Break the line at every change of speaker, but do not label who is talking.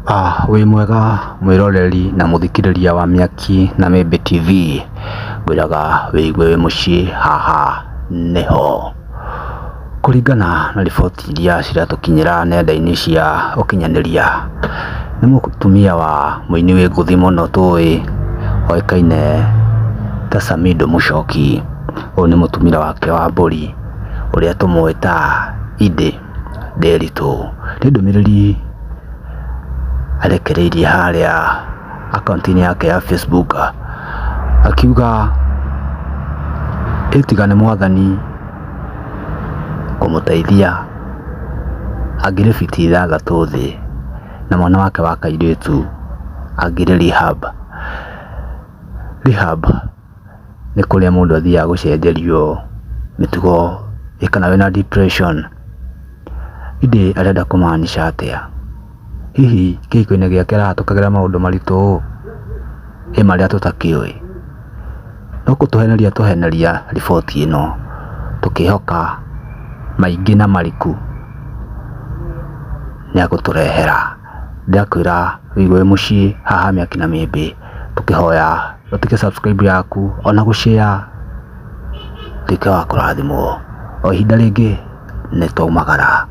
Wĩ mwega mwĩroreri na mũthikĩrĩria wa Mĩaki na Mĩmbi TV, ngwĩraga wĩigue wĩ mũciĩ, haha nĩho. Kũringana na riboti iria ciratũkinyĩra nenda-inĩ cia ũkinyanĩria, nĩ mũtumia wa mũini wĩ ngũthi mũno tũĩ oĩkaine ta Samido Mũchoki. Ũyũ nĩ mũtumia wake wa mbũri ũrĩa tũmũĩ ta Idĩ Nderitu. Nĩ ndũmĩrĩri arekereirie harĩa akaunti-inĩ yake ya Facebook akiuga ĩtiga nĩ Mwathani kũmũteithia angĩrĩ biti 6 thĩ na mwana wake wa kairĩtu angĩrĩ rehab. Rehab nĩ kũrĩa mũndũ athiaga gũcenjerio mĩtugo kana wĩna depression. Idĩ arenda kũmaanisha atĩa? Hihi kĩhiko-inĩ gĩake arahatũkagĩra maũndũ maritũ marĩa tũtakĩũĩ? No kũtũheneria riboti ĩno tũkĩhoka maingĩ na mariku nĩagũtũrehera. Ndĩrakwĩra wĩigue wĩ mũciĩ, haha Mĩaki na Mĩmbi, tũkĩhoya ũtige subscribe yaku ona gũshare, tuĩke wa kũrathimwo. O ihinda rĩngĩ nĩ twaumagara.